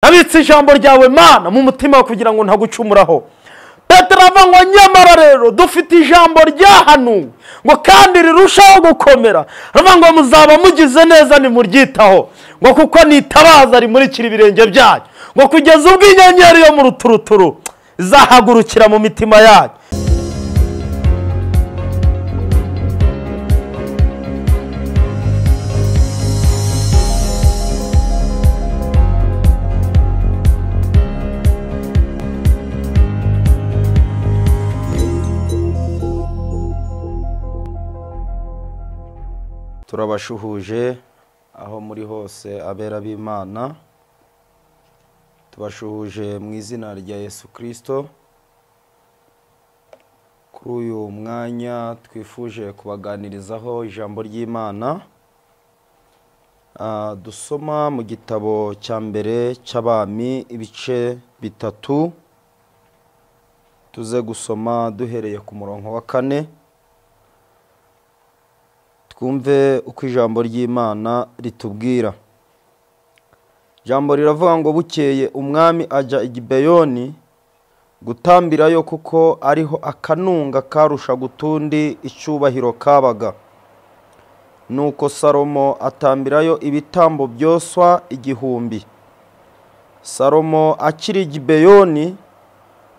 abitse ijambo ryawe Mana mu mutima kugira ngo ntagucumuraho. Petero avuga ngo nyamara rero dufite ijambo ryahanuwe ngo kandi rirushaho gukomera, avuga ngo muzaba mugize neza nimuryitaho, ngo kuko nitabaza rimurikira ibirenge byanyu, ngo kugeza ubwo inyenyeri yo mu ruturuturu izahagurukira mu mitima yanyu. Turabashuhuje aho muri hose abera b'Imana, tubashuhuje mu izina rya Yesu Kristo. Kuri uyu mwanya twifuje kubaganirizaho ijambo ry'Imana, dusoma mu gitabo cya mbere cy'Abami ibice 3, tuze gusoma duhereye ku murongo wa 4. Twumve uko ijambo ry'Imana ritubwira. Ijambo riravuga ngo bukeye umwami ajya i Gibeyoni gutambirayo kuko ariho akanunga karusha gutundi icyubahiro kabaga. Nuko Salomo atambirayo ibitambo byoswa 1000. Salomo akiri i Gibeyoni,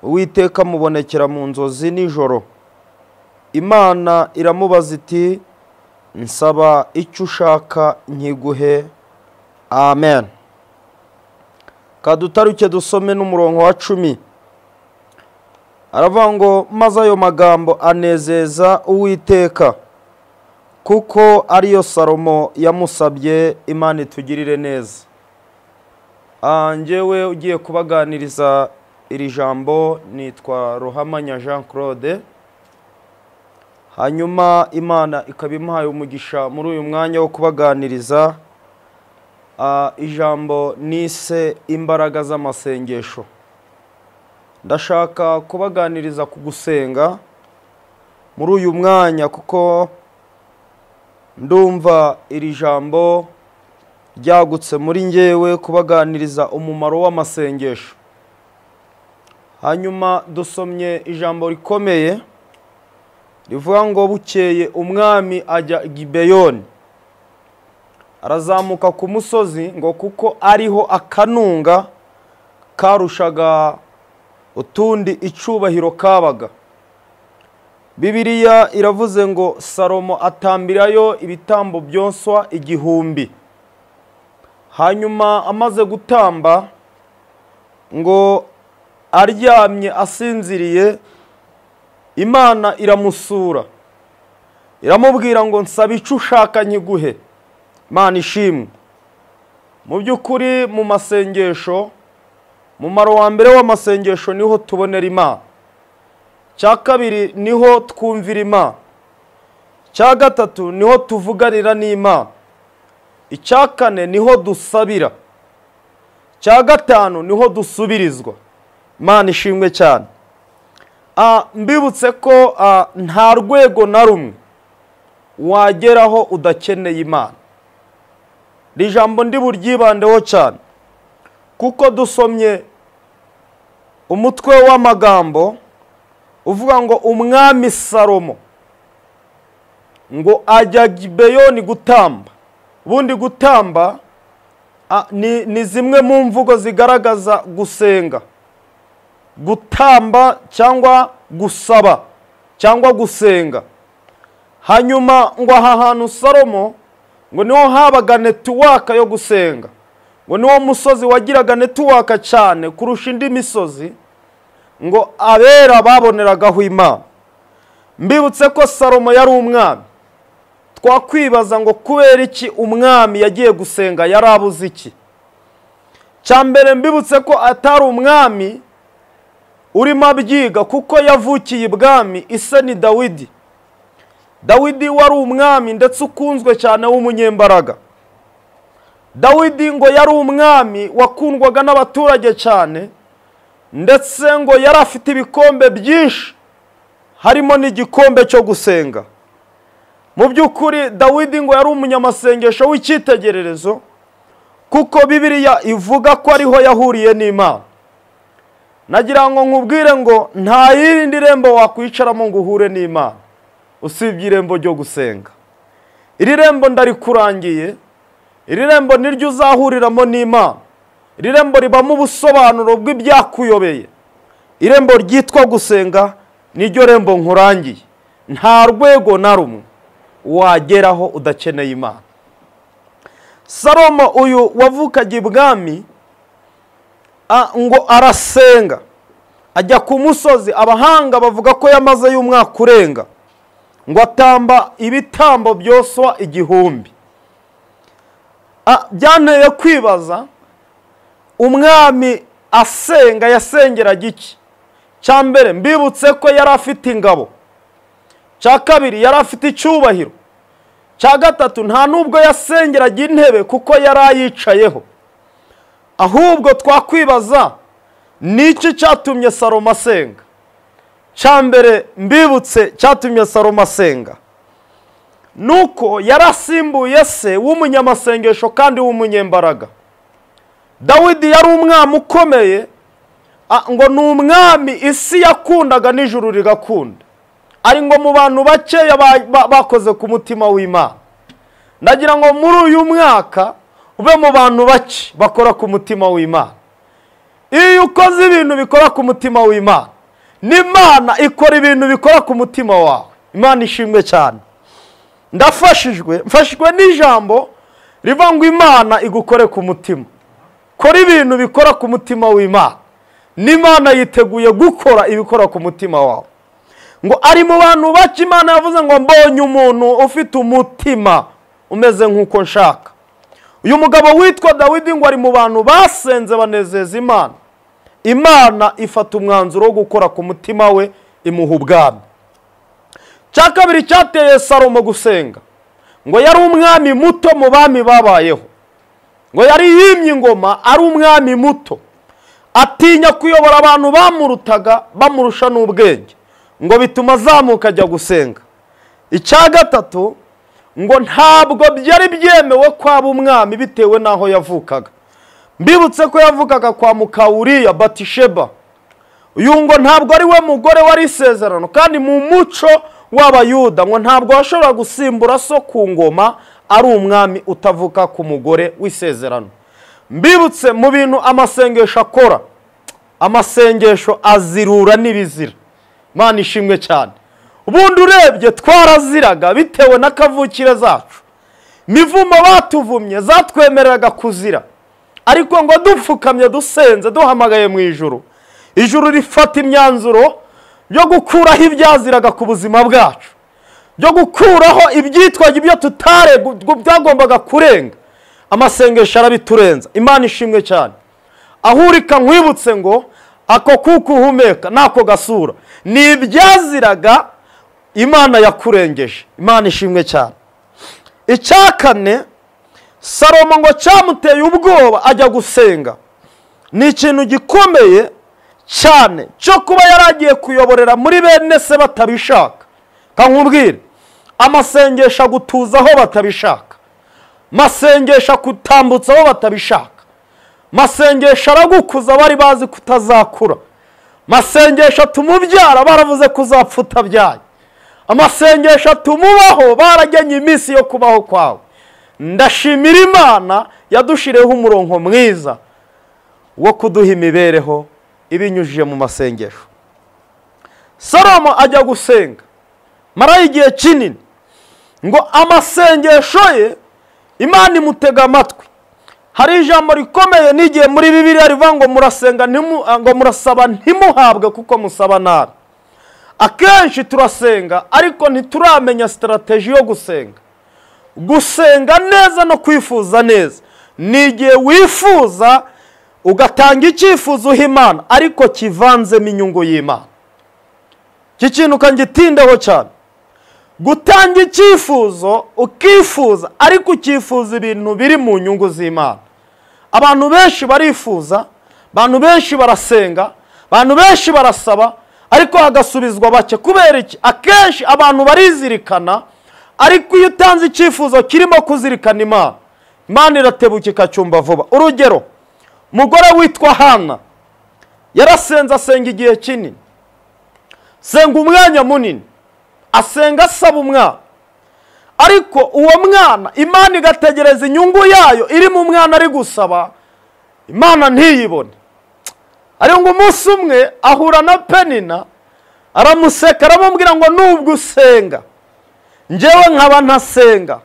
Uwiteka mubonekera mu nzozi nijoro. Imana iramubaza iti, nsaba icyo ushaka nkiguhe. Amen. Kadutaruke dusome n'umurongo wa 10. Aravuga ngo maze ayo magambo anezeza Uwiteka, kuko ariyo Salomo yamusabye. Imana itugirire neza. Njyewe ugiye kubaganiriza iri jambo nitwa Ruhamanya Jean Claude. Hanyuma Imana ikabimuhaye umugisha muri uyu mwanya wo kubaganiriza ijambo nise imbaraga z'amasengesho. Ndashaka kubaganiriza ku gusenga muri uyu mwanya, kuko ndumva iri jambo ryagutse muri njyewe kubaganiriza umumaro w'amasengesho. Hanyuma dusomye ijambo rikomeye rivuga ngo bukeye umwami ajya i Gibeyoni, arazamuka ku musozi ngo kuko ariho akanunga karushaga utundi icyubahiro kabaga. Bibiliya iravuze ngo Salomo atambirayo ibitambo byoswa 1000. Hanyuma amaze gutamba, ngo aryamye asinziriye, Imana iramusura iramubwira ngo nsaba icyo ushaka nkiguhe. Imana ishimwe. Mu by'ukuri mu masengesho, mumaro wa mbere w'amasengesho niho tubonera Imana. Cya kabiri niho twumvira Imana. Cya gatatu niho tuvuganira n'Imana. Icya kane niho dusabira. Cya gatanu niho dusubirizwa. Imana ishimwe cyane. Mbibutse ko nta rwego na rumwe wageraho udakeneye Imana. Iri jambo ndi buryibandeho cyane, kuko dusomye umutwe w'amagambo uvuga ngo umwami Salomo ngo ajya Gibeyoni gutamba. Ubundi gutamba ni zimwe mu mvugo zigaragaza gusenga, gutamba cyangwa gusaba cyangwa gusenga. Hanyuma ngo aha hantu Salomo ngo niho habaga netiwaka yo gusenga, ngo niwo musozi wagiraga netiwaka cyane kurusha indi misozi, ngo abera baboneragaho Imana. Mbibutse ko Salomo yari umwami. Twakwibaza ngo kubera iki umwami yagiye gusenga, yari abuze iki? Cyambere mbibutse ko atari umwami urimo abyiga, kuko yavukiye ibwami. Ise ni Dawidi. Dawidi wari umwami ndetse ukunzwe cyane w'umunyembaraga. Dawidi ngo yari umwami wakundwaga n'abaturage cyane, ndetse ngo yari afite ibikombe byinshi, harimo n'igikombe cyo gusenga. Mu by'ukuri Dawidi ngo yari umunyamasengesho w'icyitegererezo, kuko Bibiliya ivuga ko ariho yahuriye n'Imana. Nagira ngo nkubwire ngo nta yindi rembo wakwicaramo ngo uhure n'Imana usibye irembo ryo gusenga. Iri rembo ndarikurangiye, iri rembo niryo uzahuriramo n'Imana. Iri rembo ribamo ubusobanuro bw'ibyakuyobeye. Irembo ryitwa gusenga niryo rembo nkurangiye. Nta rwego na rumwe wageraho udakeneye Imana. Salomo uyu wavukaga ibwami ngo arasenga, ajya ku musozi. Abahanga bavuga ko yamaze y'umwaka urenga, ngo atamba ibitambo byoswa 1000. Byanteye kwibaza, umwami asenga yasengeraga iki? Cya mbere mbibutse ko yari afite ingabo, cya kabiri yari afite icyubahiro, cya gatatu nta nubwo yasengeraga intebe kuko yari ayicayeho. Ahubwo twakwibaza niki cyatumye Salomo asenga? Cya mbere mbibutse cyatumye Salomo asenga nuko yarasimbuye se w'umunyamasengesho kandi w'umunyembaraga. Dawidi yari umwami ukomeye, ngo ni umwami isi yakundaga n'ijuru rigakunda, ari ngo mu bantu bakeya bakoze ku mutima w'Imana. Ndagira ngo muri uyu mwaka ube mu bantu bake bakora ku mutima w'Imana. Iyo ukoze ibintu bikora ku mutima w'Imana, n'Imana ikora ibintu bikora ku mutima wawe. Imana ishimwe cyane. Mfashijwe n'ijambo riva ngo Imana igukore ku mutima. Kora ibintu bikora ku mutima w'Imana, n'Imana yiteguye gukora ibikora ku mutima wawe. Ngo ari mu bantu bake Imana yavuze ngo mbonye umuntu ufite umutima umeze nk'uko nshaka. Uyu mugabo witwa Dawidi ngo ari mu bantu basenze banezeza Imana. Imana ifata umwanzuro wo gukora ku mutima we, imuha ubwami. Cya kabiri cyateye Salomo gusenga, ngo yari umwami muto mu bami babayeho. Ngo yari yimye ingoma ari umwami muto, atinya kuyobora abantu bamurutaga bamurusha n'ubwenge, ngo bituma azamuka ajya gusenga. Icya gatatu, ngo ntabwo byari byemewe kwaba umwami bitewe n'aho yavukaga. Mbibutse ko yavukaga kwa Mukawuriya Batisheba. Uyu ngo ntabwo ari we mugore wari isezerano, kandi mu muco w'Abayuda ngo ntabwo washobora gusimbura so ku ngoma ari umwami utavuka ku mugore w'isezerano. Mbibutse mu bintu amasengesho akora, amasengesho azirura n'ibizira. Imana ishimwe cyane. Ubundi urebye twaraziraga bitewe n'akavukire zacu. Mivumo batuvumye zatwemereraga kuzira, ariko ngo dupfukamye dusenze duhamagaye mu ijuru, ijuru rifata imyanzuro byo gukuraho ibyaziraga ku buzima bwacu, byo gukuraho ibyitwaga ibyo byagombaga kurenga. Amasengesho arabiturenza. Imana ishimwe cyane. Ahurika nkwibutse ngo ako kuko uhumeka nako gasura ni ibyaziraga Imana yakurengeje. Imana ishimwe cyane. Icya kane, Salomo ngo cyamuteye ubwoba ajya gusenga. Ni ikintu gikomeye cyane cyo kuba yaragiye kuyoborera muri bene se batabishaka. Kankubwire, amasengesho agutuzaho batabishaka, masengesho akutambutsa aho batabishaka, masengesho aragukuza bari bazi kutazakura, masengesho atumubyara baravuze kuzapfa utabyaye, amasengesho atumubaho barajyanye iminsi yo kubaho kwawe. Ndashimira Imana yadushireho umurongo mwiza wo kuduha imibereho ibinyujije mu masengesho. Salomo ajya gusenga, marayo igihe kinini, ngo amasengesho ye Imana imutega amatwi. Hari ijambo rikomeye n'igihe muri Bibiliya rivuga ngo murasenga ngo murasaba ntimuhabwe kuko musaba nabi. Akenshi turasenga ariko ntituramenya strategy yo gusenga. Gusenga neza no kwifuza neza ni igihe wifuza ugatanga icyifuzo Imana ariko kivanzemo inyungu y'Imana. Iki kintu kangitindeho cyane. Gutanga icyifuzo ukifuza ariko ukifuza ibintu biri mu nyungu z'Imana. Abantu benshi barifuza, abantu benshi barasenga, abantu benshi barasaba, ariko hagasubizwa bake. Kubera iki? Akenshi abantu barizirikana, ariko iyo utanze icyifuzo kirimo kuzirikana Imana Imana iratebuka ikacyumva vuba. Urugero, umugore witwa Hana yarasenze asenga igihe kinini, senga umwanya munini, asenga asaba umwana, ariko uwo mwana Imana igategereza inyungu yayo iri mu mwana ari gusaba, Imana ntiyibone. Ariko ngo umunsi umwe ahura na Penina, aramuseka aramubwira ngo nubwo usenga njyewe nkaba ntasenga,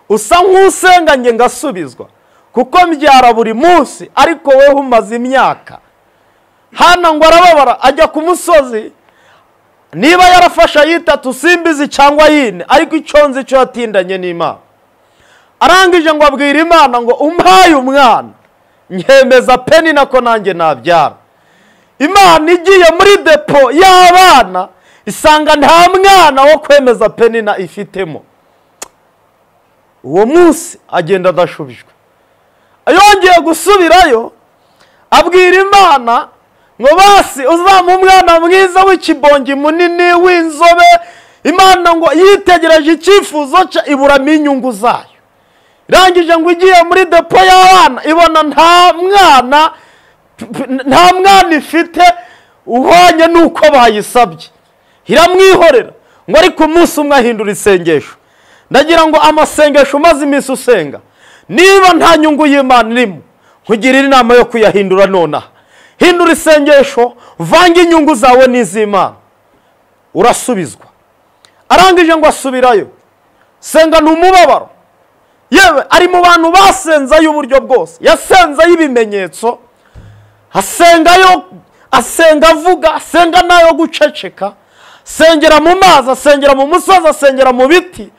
usa nk'usenga nge ngasubizwa, kuko mbyara buri munsi ariko wewe umaze imyaka. Hana ngo arababara ajya ku musozi, niba yarafasha yitatu simbizi cyangwa yine, ariko icyo nzi cyo yatindanye n'Imana. Arangije ngo abwira Imana ngo umpaye umwana nkemeza Penina ko nanjye nabyara. Imana igiye muri depo y'abana isanga nta mwana wo kwemeza Penina ifitemo. Uwo munsi agenda adashubijwe. Yongeye gusubirayo abwira Imana ngo basi uzama umwana mwiza w'ikibongi munini w'inzobe. Imana ngo yitegereje icyifuzo cye iburamo inyungu zayo. Irangije ngo igiye muri depo y'abana ibona nta mwana ifite uhwanye nuko bayisabye, iramwihorera. Ngo ariko umunsi umwe ahindura isengesho. Ndagira ngo amasengesho umaze iminsi usenga, niba nta nyungu y'Imana irimo, nkugirira inama yo kuyahindura nonaha. Hindura isengesho, vanga inyungu zawe n'iz'Imana, urasubizwa. Arangije ngo asubirayo, senga n'umubabaro. Yewe ari mu bantu basenzayo uburyo bwose, yasenzayo ibimenyetso, asenga avuga, asenga nayo guceceka, asengera mu mazi, asengera mu musozi, asengera mu biti.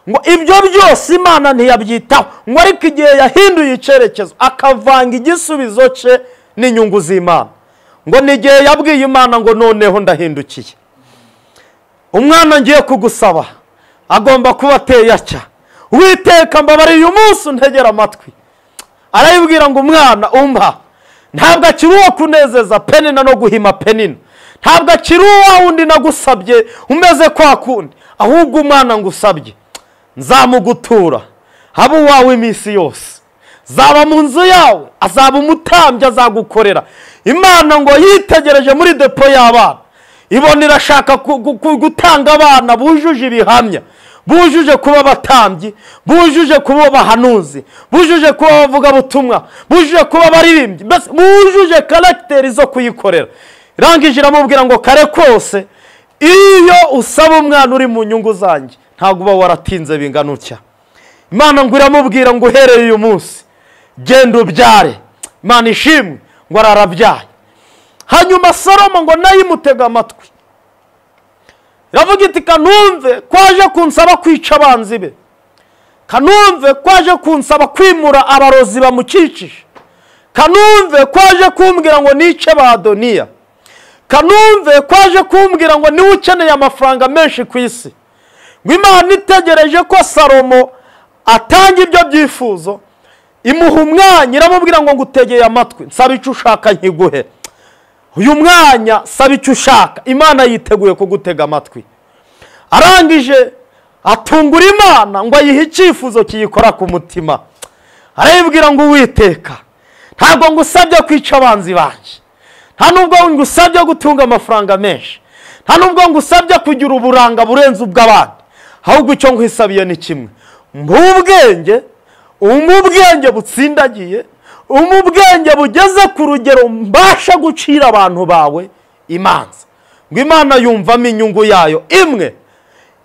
Ngo ibyo byose Imana ntiyabyitaho. Ngo ariko igihe yahinduye icyerekezo akavanga igisubizo cye n'inyungu z'Imana, ngo nigihe yabwiye Imana ngo noneho ndahindukiye, umwana ngiye kugusaba agomba kuba ateye atya. Uwiteka mbabariye uyu munsi untegera amatwi. Arayibwira ngo umwana umpa ntabwo akiri uwo kunezeza Penina no guhima Penina, ntabwo akiri uwa wundi nagusabye umeze kwa kundi, ahubwo umwana ngusabye nzamugutura haba uwawe iminsi yose, zaba mu nzu yawe, azaba umutambyi azagukorera. Imana ngo yitegereje muri depo y'abana, ibona irashaka gutanga abana bujuje ibihamya, bujuje kuba abatambyi, bujuje kuba abahanuzi, bujuje kuba abavugabutumwa, bujuje kuba abaririmbyi, bujuje karagiteri zo kuyikorera. Irangije iramubwira ngo kare kose iyo usaba umwana uri mu nyungu zanjye ntabwo uba waratinze bingana utya. Imana ngo iramubwira ngo uhereye uyu munsi genda ubyare. Imana ishimwe ngo ararabyaye. Hanyuma Salomo ngo nayo imutega amatwi, iravuga iti kanumve kwaje kunsaba kwica abanzi be, kanumve kwaje kunsaba kwimura abarozi bamukikije, kanumve kwaje kumbwira ngo nice ba Adoniya, kanumve kwaje kumbwira ngo niwe ukeneye amafaranga menshi ku isi. Ngo Imana itegereje ko Salomo atanga ibyo byifuzo, imuha umwanya, iramubwira ngo ngutegeye amatwi, nsaba icyo ushaka nkiguhe. Uyu mwanya saba icyo ushaka, Imana yiteguye kugutega amatwi. Arangije atungura Imana ngo ayihe icyifuzo kiyikora ku mutima. Arayibwira ngo Uwiteka ntabwo ngusabye kwica abanzi banjye, nta nubwo ngusabye gutunga amafaranga menshi, nta nubwo ngusabye kugira uburanga burenze ubw'abandi, ahubwo icyo nkwisabiye ni kimwe: ubwenge, umubwenge butsindagiye, umubwenge bugeze ku rugero mbasha gucira abantu bawe imanza. Ngo Imana yumvamo inyungu yayo imwe,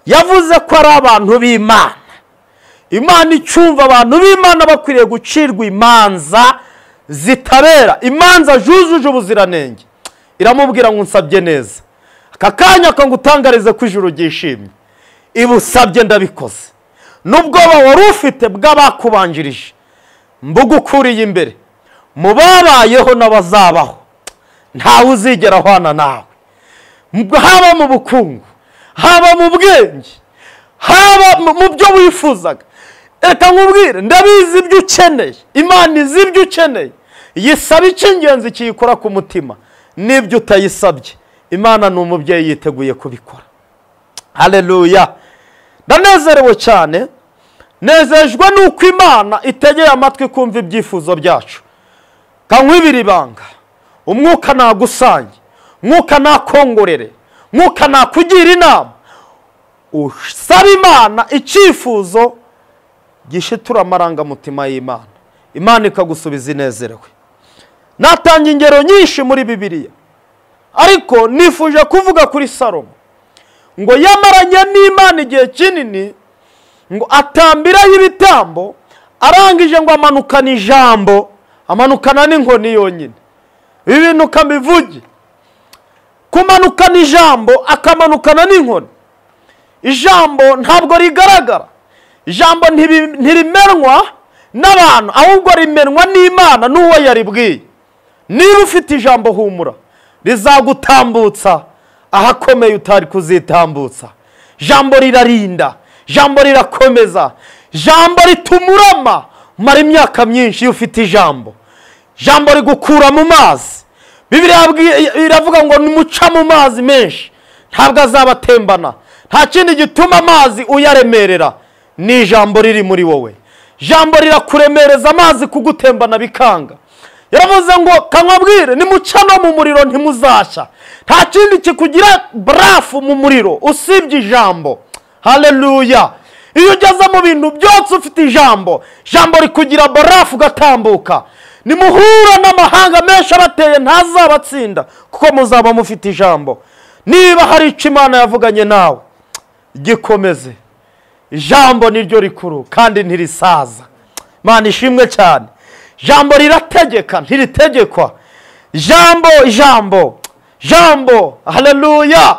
yavuze ko ari abantu b'Imana. Imana icumva abantu b'Imana bakwiriye gucirwa imanza zitabera, imanza zujuje ubuziranenge. Iramubwira ngo nsabye neza, aka kanya akangutangarize ko ijuru ryishimye, ibusabye ndabikoze. N'ubwoba wari ufite bw'abakubanjirije mbugukuriye imbere, mu babayeho n'abazabaho ntawe uzigera ahwana nawe, haba mu bukungu, haba mu bwenge, haba mu byo wifuzaga. Reka nkubwire, ndabizi ibyo ukeneye, Imana izi ibyo ukeneye, yisaba icy'ingenzi kiyikora ku mutima. N'ibyo utayisabye, Imana ni umubyeyi yiteguye kubikora. Haleluya! Ndanezerewe cyane, nezejwe nuko Imana itegeye amatwi kumva ibyifuzo byacu. Kankwibira ibanga, umwuka nagusange, umwuka nakongorere, umwuka nakugira inama, usaba Imana icyifuzo gishitura amarangamutima y'Imana, Imana ikagusubiza inezerewe. Natanga ingero nyinshi muri Bibiliya, ariko nifuje kuvuga kuri Salomo ngo yamaranye n'Imana igihe kinini, ngo atambirayo ibitambo, arangije ngo amanukana ijambo, amanukana n'inkoni yonyine. Ibi bintu kambivuge, kumanukana ijambo akamanukana n'inkoni. Ijambo ntabwo rigaragara, ijambo ntirimenwa n'abantu, ahubwo rimenwa n'Imana n'uwo yaribwiye. Niba ufite ijambo humura, rizagutambutsa ahakomeye utari kuzitambutsa. Ijambo rirarinda, ijambo rirakomeza, ijambo ritumurama umara imyaka myinshi iyo ufite ijambo. Ijambo rigukura mu mazi. Bibiliya iravuga ngo nimuca mu mazi menshi ntabwo azabatembana. Nta kindi gituma amazi uyaremerera, ni ijambo riri muri wowe. Ijambo rirakuremereza amazi kugutembana bikanga. Yaravuze ngo kankwabwire nimuca no mu muriro ntimuzashya. Nta kindi kikugira barafu mu muriro usibye ijambo. Haleluya! Iyo ugeze mu bintu byose ufite ijambo, ijambo rikugira barafu ugatambuka. Nimuhura n'amahanga menshi abateye ntazabatsinda, kuko muzaba mufite ijambo. Niba hari icyo Imana yavuganye nawe, gikomeze. Ijambo niryo rikuru kandi ntirisaza. Imana ishimwe cyane. Ijambo rirategeka ntiritegekwa. Ijambo, haleluya.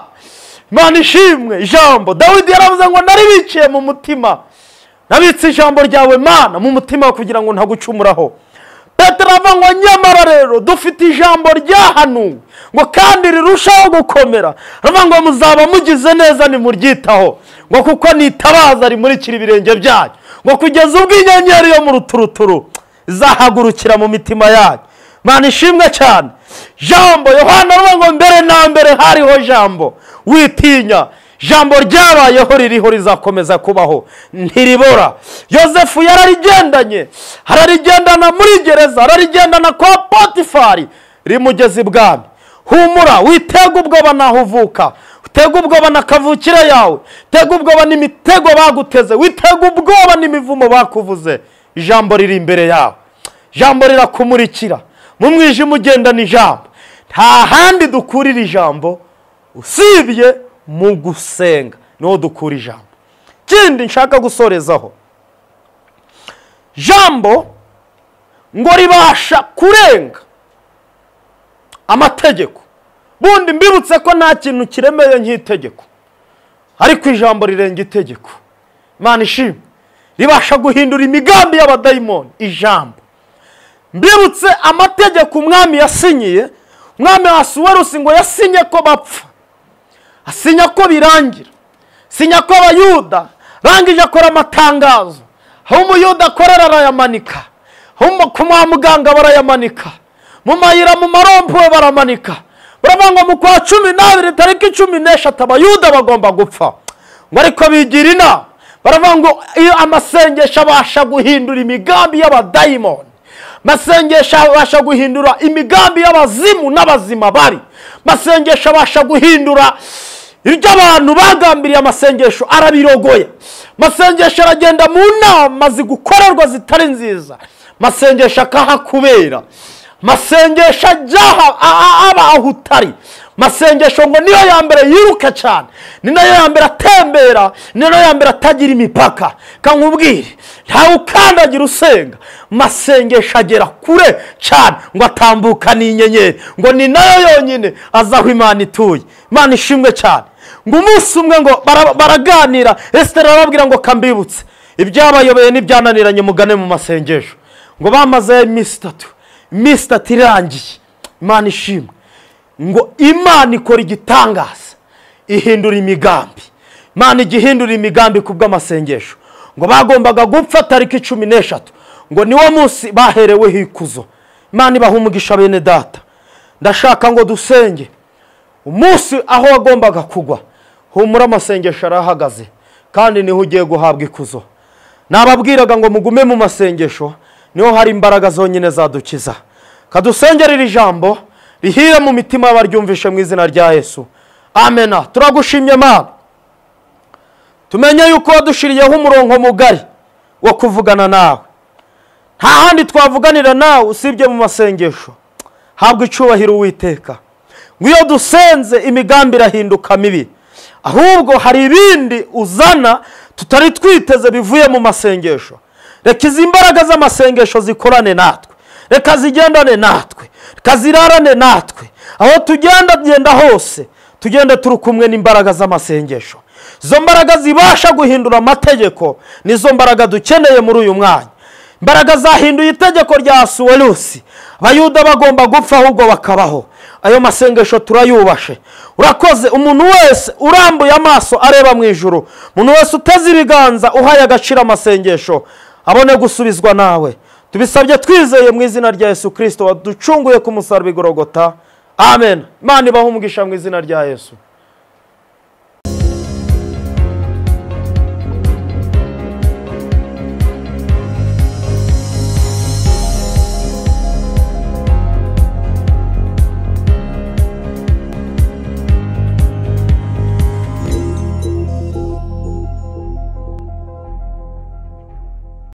Imana ishimwe. Ijambo, Dawidi yaravuze ngo naribiciye mu mutima, nabitse ijambo ryawe Mana mu mutima kugira ngo ntagucumuraho. Petero avuga ngo nyamara rero dufite ijambo ryahanuwe ngo kandi rirushaho gukomera. Aravuga ngo muzaba mugize neza nimuryitaho, ngo kuko nitabaza rimurikira ibirenge byanyu, ngo kugeza ubwo inyenyeri yo mu ruturuturu izahagurukira mu mitima yanyu. Imana ishimwe cyane. Jambo, Yohana aravuga ngo mbere na mbere hariho jambo, witinya. Jambo ryabayeho ririho rizakomeza kubaho ntiribora. Yosefu yararigendanye, ararigendana muri gereza, ararigendana kwa Potifari, rimugeza ibwami. Humura, witega ubwoba naho uvuka, witega ubwoba na kavukire yawe, witega ubwoba n'imitego baguteze, witega ubwoba n'imivumo bakuvuze. Ijambo riri imbere yawe, ijambo rirakumurikira mu mwijima ugendana ijambo. Nta handi dukurira ijambo usibye mu gusenga, niho dukura ijambo. Kindi nshaka gusorezaho, jambo ngo ribasha kurenga amategeko. Bundi mbibutse ko nta kintu kiremeye nk'itegeko, ariko ijambo rirenga itegeko. Imana ishimwe. Ribasha guhindura imigambi y'abadayimoni. Ijambo, mbibutse amategeko umwami yasinyiye. Umwami Ahasuwerusi ngo yasinye ko bapfa, asinya ko birangira, sinya ko abayuda, rangije akora amatangazo. Aho umuyuda akorera arayamanika, aho kwa muganga barayamanika, mu mayira mu marompuwe baramanika. Baravuga ngo mu kwa 12 tariki 16 abayuda bagomba gupfa. Ngo ariko bigira inama, baravuga ngo iyo amasengesho abasha guhindura imigambi y'abadayimoni, masengesho abasha guhindura imigambi y'abazimu n'abazima bari, masengesho abasha guhindura ibyo abantu bagambiriye. Amasengesho arabirogoya, masengesho aragenda mu nama zigukorerwa zitari nziza, masengesho akahakubera, masengesho ajyaha aba aho utari. Masengesho ngo niyo ya mbere yiruka cyane, ni nayo ya mbere atembera, ni nayo ya mbere atagira imipaka. Kankubwire, ntawe ukandagira usenga, masengesho agera kure cyane, ngo atambuka n'inyenyeri, ngo ni nayo yonyine azaho Imana ituye. Imana ishimwe cyane. Ngo umunsi umwe ngo baraganira, Esiteri arababwira ngo kambibutse ibyabayobeye n'ibyananiranye mugane mu masengesho. Ngo bamaze iminsi 3 irangiye. Imana ishimwe. Ngo Imana ikora igitangaza, ihindura imigambi. Imana igihindura imigambi kubw'amasengesho. Ngo bagombaga gupfa tariki 16, ngo niwo munsi bahereweho ikuzo. Imana ibaha umugisha bene data. Ndashaka ngo dusenge umunsi aho wagombaga kugwa. Humura, amasengesho arahagaze kandi niho ugiye guhabwa ikuzo. nababwiraga ngo mugume mu masengesho, niho hari imbaraga zonyine zadukiza. Kadusengera iri jambo rihire mu mitima y'abaryumvishe mu izina rya Yesu. Amena. Turagushimye Mana, tumenye yuko wadushiriyeho umurongo mugari wo kuvugana nawe. Nta handi twavuganira nawe usibye mu masengesho. Habwa icubahiro Uwiteka. Ngo iyo dusenze imigambi irahinduka mibi, ahubwo hari ibindi uzana tutari twiteze bivuye mu masengesho. Reka izi imbaraga z'amasengesho zikorane natwe, reka zigendane natwe, reka zirarane natwe. Aho tugenda hose tugende turi kumwe n'imbaraga z'amasengesho. Izo mbaraga zibasha guhindura amategeko nizo mbaraga dukeneye muri uyu mwanya. Imbaraga zahinduye itegeko rya Asuwerusi, abayuda bagomba gupfa ahubwo bakabaho. Ayo masengesho turayubashe. Urakoze. Umuntu wese urambuye amaso areba mu ijuru, umuntu wese uteze ibiganza uhaye agaciro amasengesho, abone gusubizwa nawe. Tubisabye twizeye mu izina rya Yesu Kristo waducunguye ku musaraba i Golgotha. Amen. Imana ibahe umugisha mu izina rya Yesu.